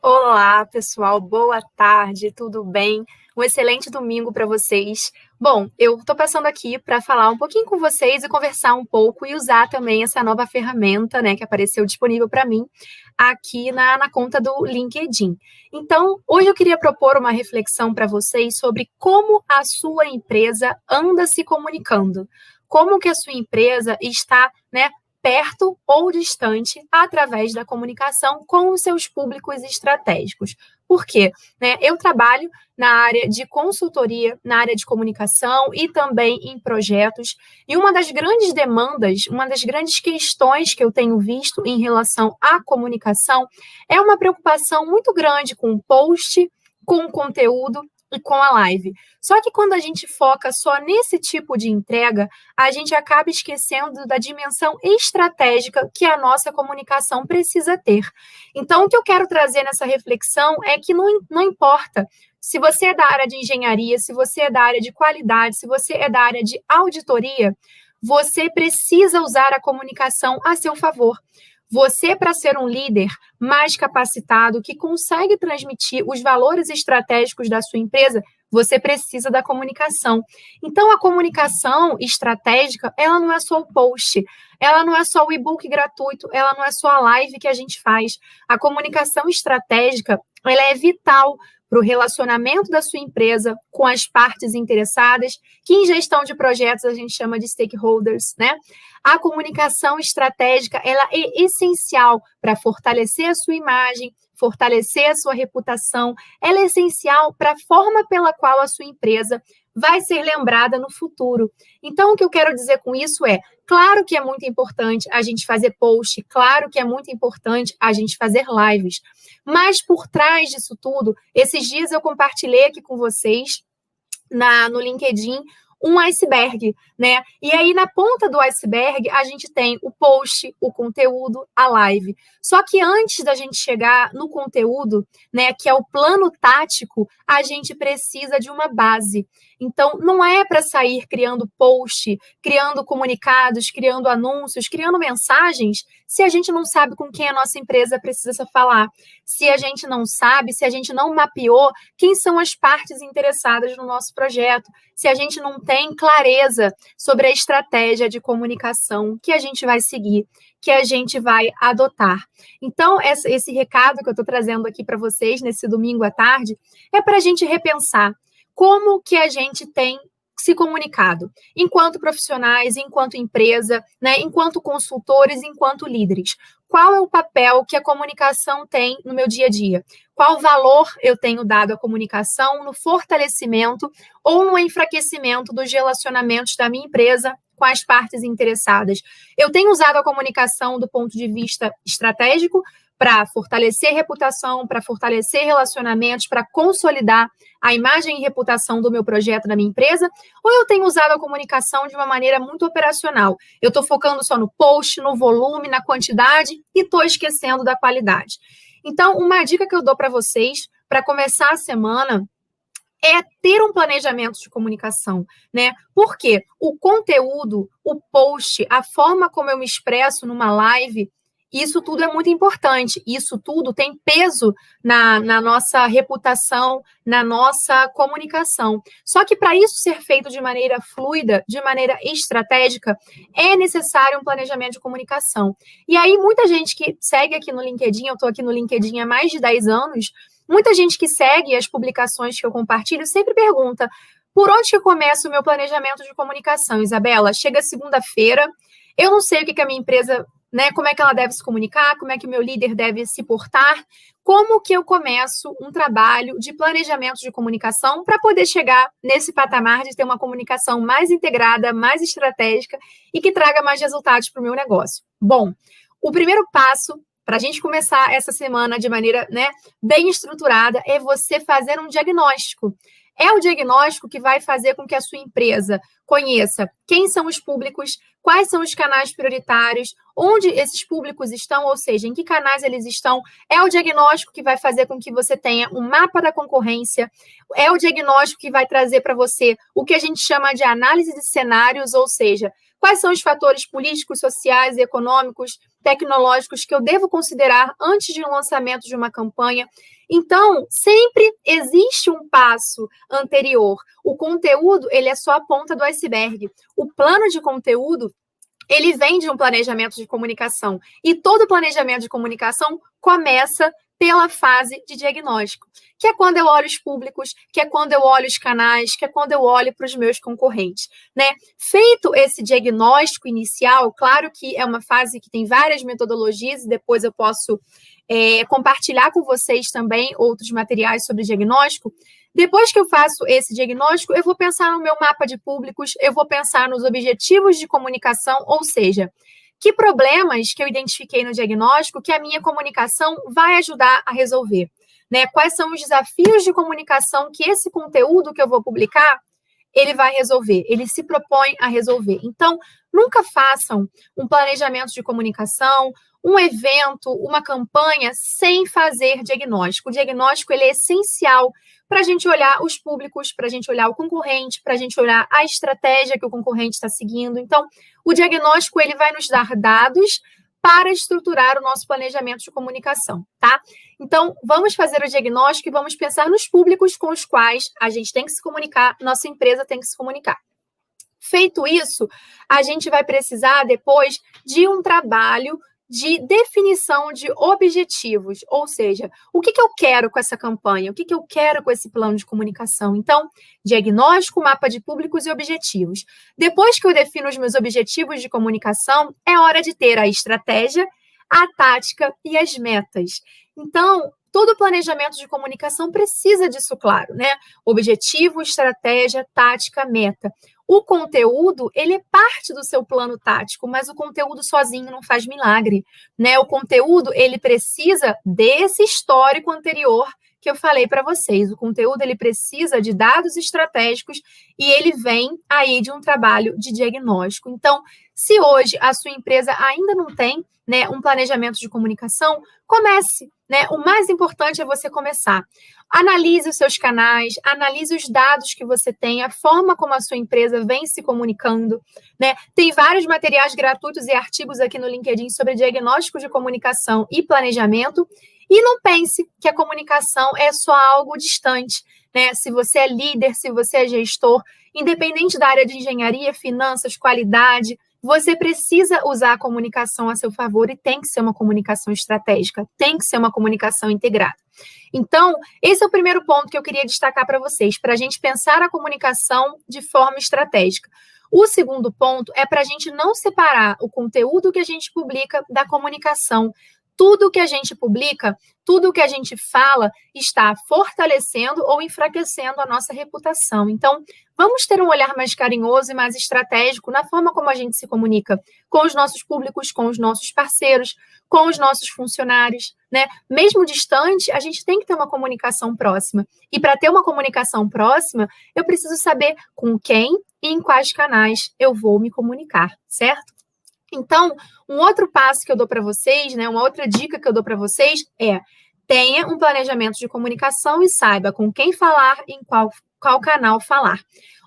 Olá, pessoal, boa tarde, tudo bem? Um excelente domingo para vocês. Bom, eu estou passando aqui para falar um pouquinho com vocês e conversar um pouco e usar também essa nova ferramenta, né, que apareceu disponível para mim aqui na conta do LinkedIn. Então, hoje eu queria propor uma reflexão para vocês sobre como a sua empresa anda se comunicando, como que a sua empresa está, né, perto ou distante através da comunicação com os seus públicos estratégicos. Por quê? Eu trabalho na área de consultoria, na área de comunicação e também em projetos. E uma das grandes demandas, uma das grandes questões que eu tenho visto em relação à comunicação é uma preocupação muito grande com o post, com o conteúdo e com a live. Só que quando a gente foca só nesse tipo de entrega, a gente acaba esquecendo da dimensão estratégica que a nossa comunicação precisa ter. Então, o que eu quero trazer nessa reflexão é que não importa se você é da área de engenharia, se você é da área de qualidade, se você é da área de auditoria, você precisa usar a comunicação a seu favor. Você, para ser um líder mais capacitado, que consegue transmitir os valores estratégicos da sua empresa, você precisa da comunicação. Então, a comunicação estratégica, ela não é só o post, ela não é só o e-book gratuito, ela não é só a live que a gente faz. A comunicação estratégica, ela é vital para o relacionamento da sua empresa com as partes interessadas, que em gestão de projetos a gente chama de stakeholders, né? A comunicação estratégica, ela é essencial para fortalecer a sua imagem, fortalecer a sua reputação, ela é essencial para a forma pela qual a sua empresa vai ser lembrada no futuro. Então, o que eu quero dizer com isso é, claro que é muito importante a gente fazer post, claro que é muito importante a gente fazer lives, mas por trás disso tudo, esses dias eu compartilhei aqui com vocês no LinkedIn um iceberg, né? E aí, na ponta do iceberg, a gente tem o post, o conteúdo, a live. Só que antes da gente chegar no conteúdo, né, que é o plano tático, a gente precisa de uma base. Então, não é para sair criando post, criando comunicados, criando anúncios, criando mensagens, se a gente não sabe com quem a nossa empresa precisa falar, se a gente não sabe, se a gente não mapeou quem são as partes interessadas no nosso projeto, se a gente não tem clareza sobre a estratégia de comunicação que a gente vai seguir, que a gente vai adotar. Então, esse recado que eu estou trazendo aqui para vocês nesse domingo à tarde é para a gente repensar como que a gente tem se comunicado, enquanto profissionais, enquanto empresa, né, enquanto consultores, enquanto líderes. Qual é o papel que a comunicação tem no meu dia a dia? Qual valor eu tenho dado à comunicação no fortalecimento ou no enfraquecimento dos relacionamentos da minha empresa com as partes interessadas? Eu tenho usado a comunicação do ponto de vista estratégico para fortalecer reputação, para fortalecer relacionamentos, para consolidar a imagem e reputação do meu projeto, da minha empresa, ou eu tenho usado a comunicação de uma maneira muito operacional? Eu estou focando só no post, no volume, na quantidade e estou esquecendo da qualidade. Então, uma dica que eu dou para vocês para começar a semana é ter um planejamento de comunicação, né? Porque o conteúdo, o post, a forma como eu me expresso numa live, isso tudo é muito importante. Isso tudo tem peso na nossa reputação, na nossa comunicação. Só que para isso ser feito de maneira fluida, de maneira estratégica, é necessário um planejamento de comunicação. E aí, muita gente que segue aqui no LinkedIn, eu estou aqui no LinkedIn há mais de 10 anos, muita gente que segue as publicações que eu compartilho sempre pergunta: por onde que eu começo o meu planejamento de comunicação, Isabela? Chega segunda-feira, eu não sei o que a minha empresa, né, como é que ela deve se comunicar, como é que o meu líder deve se portar, como que eu começo um trabalho de planejamento de comunicação para poder chegar nesse patamar de ter uma comunicação mais integrada, mais estratégica e que traga mais resultados para o meu negócio? Bom, o primeiro passo para a gente começar essa semana de maneira, né, bem estruturada é você fazer um diagnóstico. É o diagnóstico que vai fazer com que a sua empresa conheça quem são os públicos, quais são os canais prioritários, onde esses públicos estão, ou seja, em que canais eles estão. É o diagnóstico que vai fazer com que você tenha um mapa da concorrência, é o diagnóstico que vai trazer para você o que a gente chama de análise de cenários, ou seja, quais são os fatores políticos, sociais e econômicos, tecnológicos que eu devo considerar antes de um lançamento de uma campanha. Então, sempre existe um passo anterior. O conteúdo, ele é só a ponta do iceberg. O plano de conteúdo, ele vem de um planejamento de comunicação. E todo planejamento de comunicação começa pela fase de diagnóstico, que é quando eu olho os públicos, que é quando eu olho os canais, que é quando eu olho para os meus concorrentes, né? Feito esse diagnóstico inicial, claro que é uma fase que tem várias metodologias, e depois eu posso compartilhar com vocês também outros materiais sobre diagnóstico. Depois que eu faço esse diagnóstico, eu vou pensar no meu mapa de públicos, eu vou pensar nos objetivos de comunicação, ou seja, que problemas que eu identifiquei no diagnóstico que a minha comunicação vai ajudar a resolver, né? Quais são os desafios de comunicação que esse conteúdo que eu vou publicar, ele vai resolver, ele se propõe a resolver. Então, nunca façam um planejamento de comunicação, um evento, uma campanha, sem fazer diagnóstico. O diagnóstico, ele é essencial para a gente olhar os públicos, para a gente olhar o concorrente, para a gente olhar a estratégia que o concorrente está seguindo. Então, o diagnóstico, ele vai nos dar dados para estruturar o nosso planejamento de comunicação, tá? Então, vamos fazer o diagnóstico e vamos pensar nos públicos com os quais a gente tem que se comunicar, nossa empresa tem que se comunicar. Feito isso, a gente vai precisar depois de um trabalho de definição de objetivos, ou seja, o que eu quero com essa campanha, o que eu quero com esse plano de comunicação. Então, diagnóstico, mapa de públicos e objetivos. Depois que eu defino os meus objetivos de comunicação, é hora de ter a estratégia, a tática e as metas. Então, todo planejamento de comunicação precisa disso, claro, né? Objetivo, estratégia, tática, meta. O conteúdo, ele é parte do seu plano tático, mas o conteúdo sozinho não faz milagre, né? O conteúdo, ele precisa desse histórico anterior que eu falei para vocês. O conteúdo, ele precisa de dados estratégicos e ele vem aí de um trabalho de diagnóstico. Então, se hoje a sua empresa ainda não tem, né, um planejamento de comunicação, comece, né? O mais importante é você começar. Analise os seus canais, analise os dados que você tem, a forma como a sua empresa vem se comunicando, né? Tem vários materiais gratuitos e artigos aqui no LinkedIn sobre diagnóstico de comunicação e planejamento. E não pense que a comunicação é só algo distante, né? Se você é líder, se você é gestor, independente da área de engenharia, finanças, qualidade, você precisa usar a comunicação a seu favor e tem que ser uma comunicação estratégica, tem que ser uma comunicação integrada. Então, esse é o primeiro ponto que eu queria destacar para vocês, para a gente pensar a comunicação de forma estratégica. O segundo ponto é para a gente não separar o conteúdo que a gente publica da comunicação. Tudo que a gente publica, tudo que a gente fala está fortalecendo ou enfraquecendo a nossa reputação. Então, vamos ter um olhar mais carinhoso e mais estratégico na forma como a gente se comunica com os nossos públicos, com os nossos parceiros, com os nossos funcionários, né? Mesmo distante, a gente tem que ter uma comunicação próxima. E para ter uma comunicação próxima, eu preciso saber com quem e em quais canais eu vou me comunicar, certo? Então, um outro passo que eu dou para vocês, né, uma outra dica que eu dou para vocês é: tenha um planejamento de comunicação e saiba com quem falar e em qual canal falar.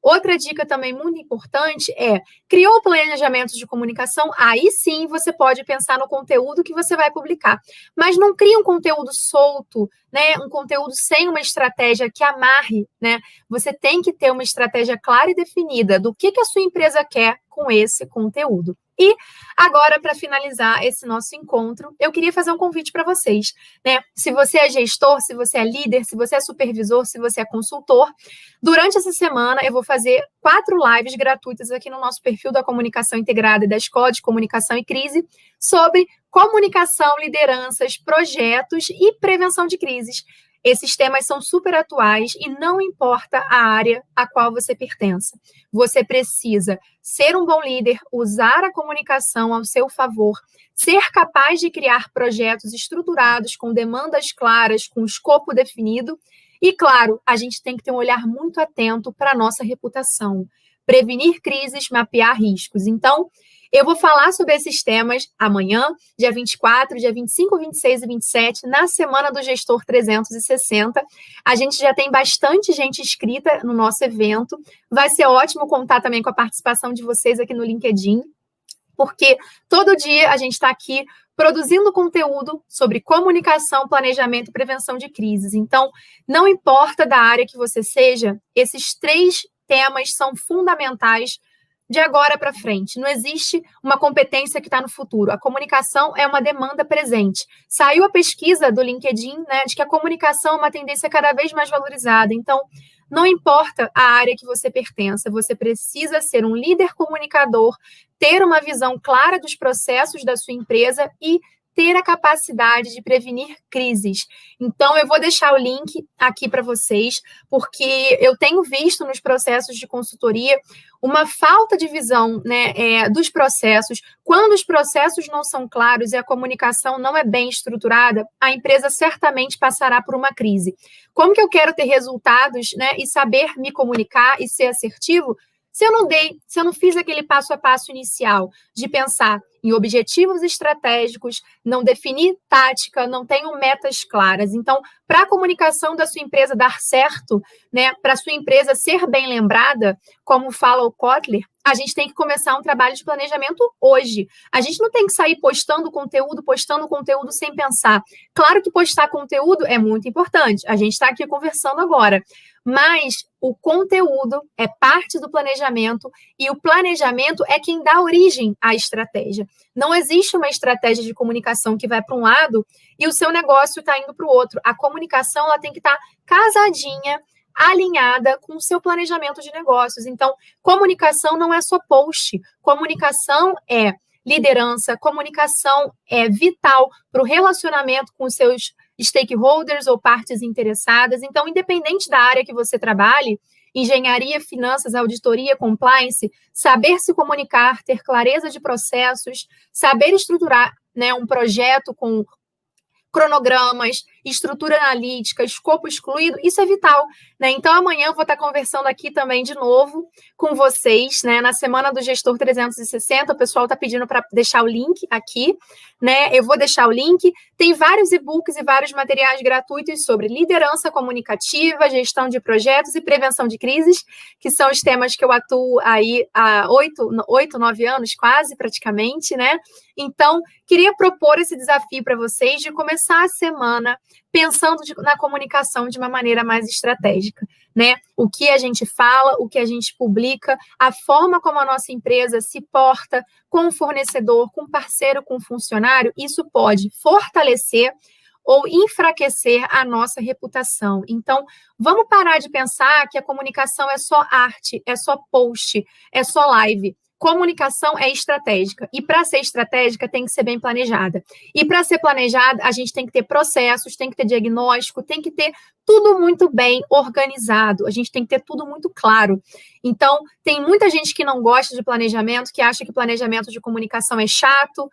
Outra dica também muito importante é: criou o planejamento de comunicação, aí sim você pode pensar no conteúdo que você vai publicar. Mas não crie um conteúdo solto, né? Um conteúdo sem uma estratégia que amarre, né? Você tem que ter uma estratégia clara e definida do que a sua empresa quer com esse conteúdo. E agora, para finalizar esse nosso encontro, eu queria fazer um convite para vocês, né? Se você é gestor, se você é líder, se você é supervisor, se você é consultor, durante essa semana eu vou fazer 4 lives gratuitas aqui no nosso perfil da Comunicação Integrada e da Escola de Comunicação e Crise sobre comunicação, lideranças, projetos e prevenção de crises. Esses temas são super atuais e não importa a área a qual você pertença. Você precisa ser um bom líder, usar a comunicação ao seu favor, ser capaz de criar projetos estruturados, com demandas claras, com escopo definido. E, claro, a gente tem que ter um olhar muito atento para a nossa reputação. Prevenir crises, mapear riscos. Então, Eu vou falar sobre esses temas amanhã, dia 24, dia 25, 26 e 27, na Semana do Gestor 360. A gente já tem bastante gente inscrita no nosso evento. Vai ser ótimo contar também com a participação de vocês aqui no LinkedIn, porque todo dia a gente está aqui produzindo conteúdo sobre comunicação, planejamento e prevenção de crises. Então, não importa da área que você seja, esses 3 temas são fundamentais de agora para frente. Não existe uma competência que está no futuro. A comunicação é uma demanda presente. Saiu a pesquisa do LinkedIn, né, de que a comunicação é uma tendência cada vez mais valorizada. Então, não importa a área que você pertença, você precisa ser um líder comunicador, ter uma visão clara dos processos da sua empresa e ter a capacidade de prevenir crises. Então, eu vou deixar o link aqui para vocês, porque eu tenho visto nos processos de consultoria uma falta de visão, né, dos processos. Quando os processos não são claros e a comunicação não é bem estruturada, a empresa certamente passará por uma crise. Como que eu quero ter resultados, né, e saber me comunicar e ser assertivo, se eu não fiz aquele passo a passo inicial de pensar em objetivos estratégicos, não definir tática, não tenho metas claras. Então, para a comunicação da sua empresa dar certo, né, para a sua empresa ser bem lembrada, como fala o Kotler, a gente tem que começar um trabalho de planejamento hoje. A gente não tem que sair postando conteúdo sem pensar. Claro que postar conteúdo é muito importante. A gente está aqui conversando agora. Mas o conteúdo é parte do planejamento e o planejamento é quem dá origem à estratégia. Não existe uma estratégia de comunicação que vai para um lado e o seu negócio está indo para o outro. A comunicação ela tem que estar casadinha, alinhada com o seu planejamento de negócios. Então, comunicação não é só post. Comunicação é liderança, comunicação é vital para o relacionamento com os seus stakeholders ou partes interessadas. Então, independente da área que você trabalhe, engenharia, finanças, auditoria, compliance, saber se comunicar, ter clareza de processos, saber estruturar, né, um projeto com cronogramas, estrutura analítica, escopo excluído, isso é vital, né? Então, amanhã eu vou estar conversando aqui também de novo com vocês, né? Na Semana do Gestor 360, o pessoal está pedindo para deixar o link aqui, né? Eu vou deixar o link. Tem vários e-books e vários materiais gratuitos sobre liderança comunicativa, gestão de projetos e prevenção de crises, que são os temas que eu atuo aí há 8, 9 anos, quase, praticamente, né? Então, queria propor esse desafio para vocês de começar a semana pensando na comunicação de uma maneira mais estratégica, né? O que a gente fala, o que a gente publica, a forma como a nossa empresa se porta com o fornecedor, com o parceiro, com o funcionário, isso pode fortalecer ou enfraquecer a nossa reputação. Então, vamos parar de pensar que a comunicação é só arte, é só post, é só live. Comunicação é estratégica. E para ser estratégica, tem que ser bem planejada. E para ser planejada, a gente tem que ter processos, tem que ter diagnóstico, tem que ter tudo muito bem organizado. A gente tem que ter tudo muito claro. Então, tem muita gente que não gosta de planejamento, que acha que planejamento de comunicação é chato,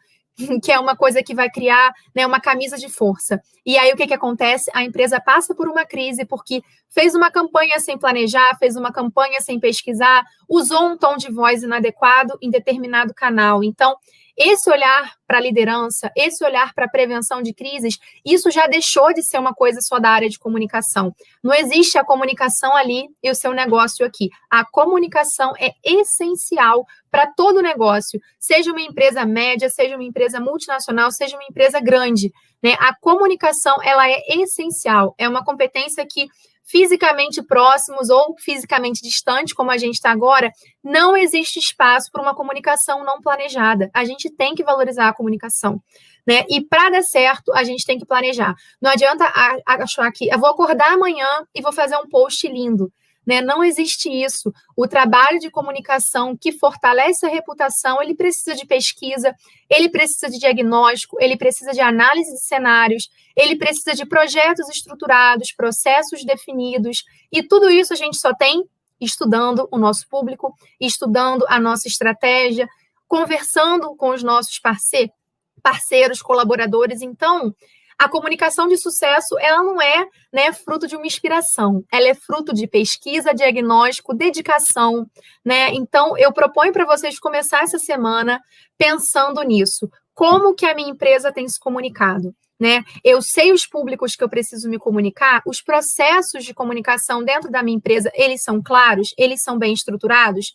que é uma coisa que vai criar, né, uma camisa de força. E aí o que acontece? A empresa passa por uma crise porque fez uma campanha sem planejar, fez uma campanha sem pesquisar, usou um tom de voz inadequado em determinado canal. Então, esse olhar para a liderança, esse olhar para a prevenção de crises, isso já deixou de ser uma coisa só da área de comunicação. Não existe a comunicação ali e o seu negócio aqui. A comunicação é essencial para todo negócio, seja uma empresa média, seja uma empresa multinacional, seja uma empresa grande, né? A comunicação, ela é essencial, é uma competência que fisicamente próximos ou fisicamente distantes, como a gente está agora, não existe espaço para uma comunicação não planejada. A gente tem que valorizar a comunicação, né? E para dar certo, a gente tem que planejar. Não adianta achar que eu vou acordar amanhã e vou fazer um post lindo, né? Não existe isso. O trabalho de comunicação que fortalece a reputação, ele precisa de pesquisa, ele precisa de diagnóstico, ele precisa de análise de cenários, ele precisa de projetos estruturados, processos definidos, e tudo isso a gente só tem estudando o nosso público, estudando a nossa estratégia, conversando com os nossos parceiros, colaboradores. Então, A comunicação de sucesso, ela não é, né, fruto de uma inspiração, ela é fruto de pesquisa, diagnóstico, dedicação, né? Então, eu proponho para vocês começar essa semana pensando nisso. Como que a minha empresa tem se comunicado? Né? Eu sei os públicos que eu preciso me comunicar, os processos de comunicação dentro da minha empresa, eles são claros, eles são bem estruturados.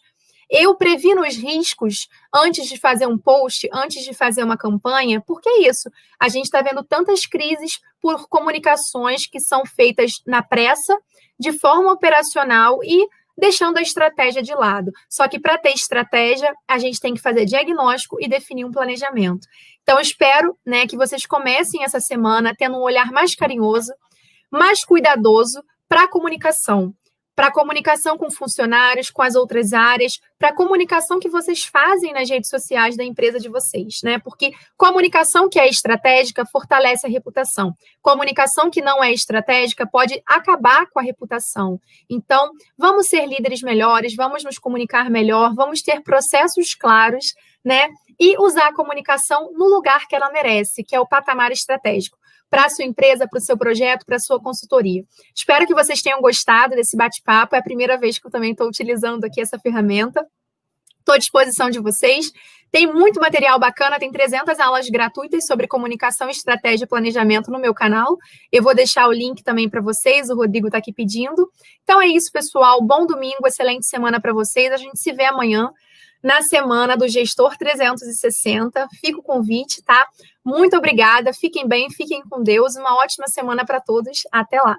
Eu previno os riscos antes de fazer um post, antes de fazer uma campanha, porque é isso. A gente está vendo tantas crises por comunicações que são feitas na pressa, de forma operacional e deixando a estratégia de lado. Só que para ter estratégia, a gente tem que fazer diagnóstico e definir um planejamento. Então, eu espero, né, que vocês comecem essa semana tendo um olhar mais carinhoso, mais cuidadoso para a comunicação com funcionários, com as outras áreas, para a comunicação que vocês fazem nas redes sociais da empresa de vocês, né? Porque comunicação que é estratégica fortalece a reputação. Comunicação que não é estratégica pode acabar com a reputação. Então, vamos ser líderes melhores, vamos nos comunicar melhor, vamos ter processos claros, né? E usar a comunicação no lugar que ela merece, que é o patamar estratégico, para a sua empresa, para o seu projeto, para a sua consultoria. Espero que vocês tenham gostado desse bate-papo. É a primeira vez que eu também estou utilizando aqui essa ferramenta. Estou à disposição de vocês. Tem muito material bacana, tem 300 aulas gratuitas sobre comunicação, estratégia e planejamento no meu canal. Eu vou deixar o link também para vocês, o Rodrigo está aqui pedindo. Então é isso, pessoal. Bom domingo, excelente semana para vocês. A gente se vê amanhã na semana do Gestor 360. Fica o convite, tá? Muito obrigada. Fiquem bem, fiquem com Deus. Uma ótima semana para todos. Até lá.